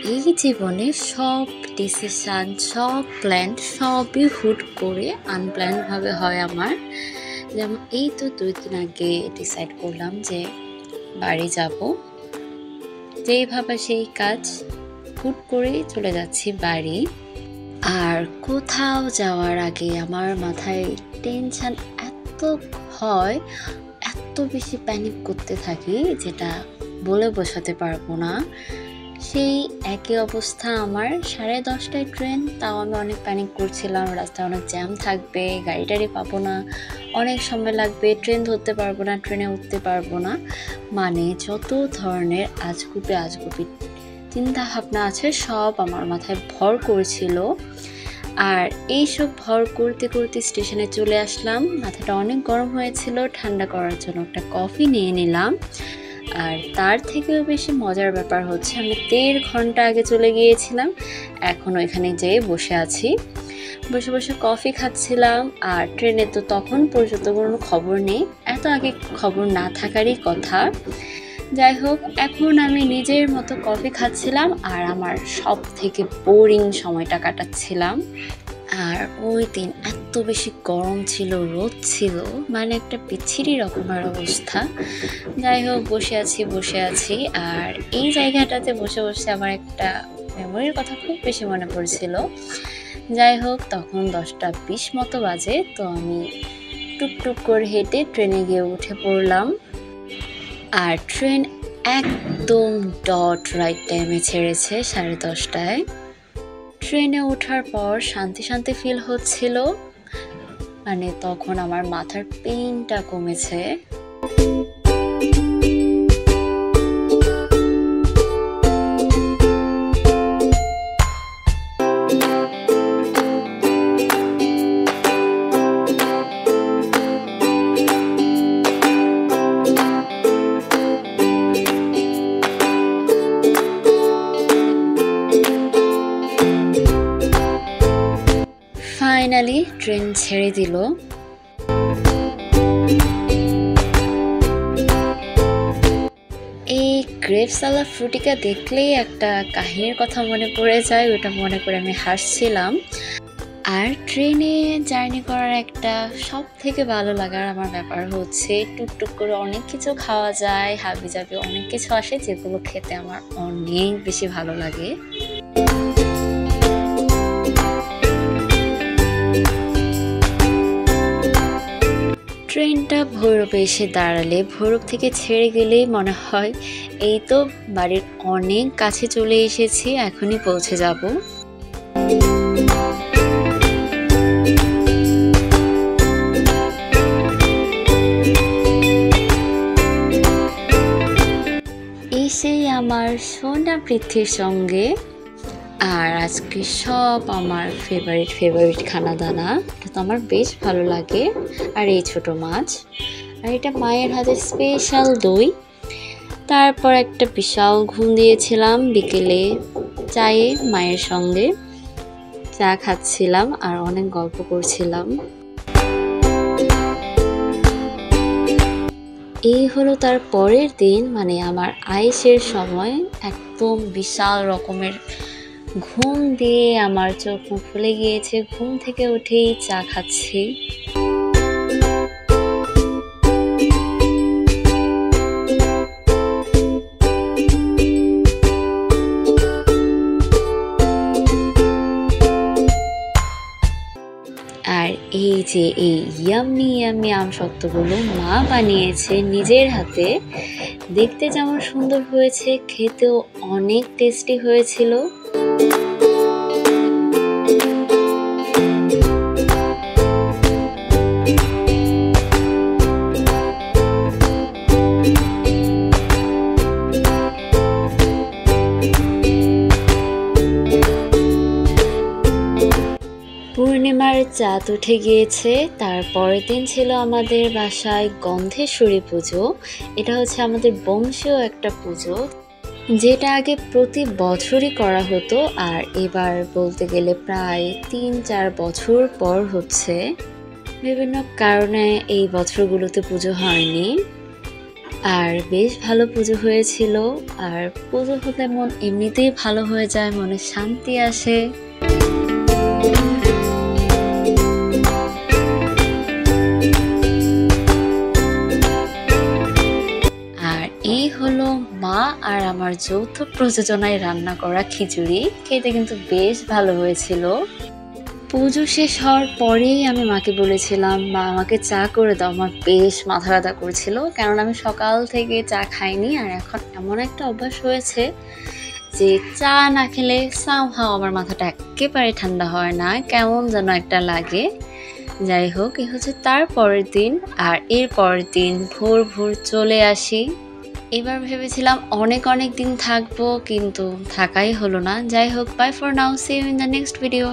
এই জীবনে সব ডিসিশান, সব প্ল্যান সবই হুট করে আনপ্ল্যানডভাবে হয় আমার। যেমন এই তো ২ দিন আগে ডিসাইড করলাম যে বাড়ি যাব। যেই ভাবা সেই কাজ, হুট করেই চলে যাচ্ছি বাড়ি। আর কোথাও যাওয়ার আগে আমার মাথায় টেনশন এত হয়, এত বেশি প্যানিক করতে থাকি যেটা বলে বোঝাতে পারবো না। সেই একই অবস্থা আমার 10:30টায় ট্রেন, তাও আমি অনেক প্যানিক করছিলাম। রাস্তায় অনেক জ্যাম থাকবে, গাড়ি টাড়ি পাবো না, অনেক সময় লাগবে, ট্রেন ধরতে পারবো না, ট্রেনে উঠতে পারবো না। মানে যত ধরনের আজগুবি চিন্তা ভাবনা আছে সব আমার মাথায় ভর করেছিল। আর এইসব ভর করতে করতে স্টেশনে চলে আসলাম। মাথাটা অনেক গরম হয়েছিল, ঠান্ডা করার জন্য একটা কফি নিয়ে নিলাম। আর তার থেকেও বেশি মজার ব্যাপার হচ্ছে আমি ১.৫ ঘন্টা আগে চলে গিয়েছিলাম, এখন ওইখানে যেয়ে বসে আছি। বসে বসে কফি খাচ্ছিলাম। আর ট্রেনে তো তখন পর্যন্ত কোনো খবর নেই, এত আগে খবর না থাকারই কথা। যাই হোক, এখন আমি নিজের মতো কফি খাচ্ছিলাম আর আমার সব থেকে বোরিং সময়টা কাটাচ্ছিলাম। আর ওই দিন এত বেশি গরম ছিল, রোদ ছিল, মানে একটা বিচ্ছিরি রকমের অবস্থা। যাই হোক, বসে আছি আর এই জায়গাটাতে বসে বসে আমার একটা মেমোরির কথা খুব বেশি মনে পড়ছিল। যাই হোক, তখন 10:20 মতো বাজে, তো আমি টুকটুক করে হেঁটে ট্রেনে গিয়ে উঠে পড়লাম। আর ট্রেন একদম ডট রাইট টাইমে ছেড়েছে 10:30টায়। ট্রেনে ওঠার পর শান্তি শান্তি ফিল হচ্ছিল, মানে তখন আমার মাথার পেইনটা কমেছে। ফাইনালি ট্রেন ছেড়ে দিল। এই গ্রেপসালা ফ্রুটিকা দেখলেই একটা কাহিনীর কথা মনে পড়ে যায়, ওটা মনে করে আমি হাসছিলাম। আর ট্রেনে জার্নি করার একটা সব থেকে ভালো লাগার আমার ব্যাপার হচ্ছে টুকটুক করে অনেক কিছু খাওয়া যায়, হাবিজাবি অনেক কিছু আসে যেগুলো খেতে আমার অনেক বেশি ভালো লাগে। ট্রেনটা ভৈরবে এসে দাঁড়ালে, ভৈরব থেকে ছেড়ে গেলেই মনে হয় এই তো বাড়ির অনেক কাছে চলে এসেছি, এখনই পৌঁছে যাব। এসেই আমার সোনা পৃথ্বীর সঙ্গে। আর আজকে সব আমার ফেভারিট খানা দানা, এটা তো আমার বেশ ভালো লাগে। আর এই ছোট মাছ, আর এটা মায়ের হাতে স্পেশাল দই। তারপর একটা বিশাল ঘুম দিয়েছিলাম বিকেলে চায়ে, মায়ের সঙ্গে চা খাচ্ছিলাম আর অনেক গল্প করছিলাম। এই হলো তার পরের দিন, মানে আমার আয়েশের সময়। একদম বিশাল রকমের ঘুম দিয়ে আমার চোখ মুখ ফুলে গিয়েছে, ঘুম থেকে উঠেই চা খাচ্ছি। আর এই যে এই ইয়াম্মি ইয়াম্মি আমসত্ত্বগুলো মা বানিয়েছে নিজের হাতে, দেখতে যেমন সুন্দর হয়েছে, খেতেও অনেক টেস্টি হয়েছিল। পূর্ণিমার চাঁদ উঠে গিয়েছে। তার পরের দিন ছিল আমাদের বাসায় গন্ধেশ্বরী পুজো। এটা হচ্ছে আমাদের বংশীয় একটা পুজো, যেটা আগে প্রতি বছরই করা হতো, আর এবার বলতে গেলে প্রায় ৩-৪ বছর পর হচ্ছে। বিভিন্ন কারণে এই বছরগুলোতে পুজো হয়নি। আর বেশ ভালো পুজো হয়েছিল। আর পুজো হলে মন এমনিতেই ভালো হয়ে যায়, মনে শান্তি আসে। আর এই হলো মা আর আমার যৌথ প্রযোজনায় রান্না করা খিচুড়ি। খেতে কিন্তু বেশ ভালো হয়েছিল। পুজো শেষ হওয়ার পরেই আমি মাকে বলেছিলাম, মা আমাকে চা করে দাও, আমার বেশ মাথা ব্যথা করছিল, কারণ আমি সকাল থেকে চা খাইনি। আর এখন এমন একটা অভ্যাস হয়েছে যে চা না খেলে সামহাও আমার মাথাটা একেবারে ঠান্ডা হয় না, কেমন যেন একটা লাগে। যাই হোক, এ হচ্ছে তার পরের দিন। আর এর পরের দিন ভোর ভোর চলে আসি। এবার ভেবেছিলাম অনেক অনেক দিন থাকবো, কিন্তু থাকাই হলো না। যাই হোক, bye for now, see you in the next video.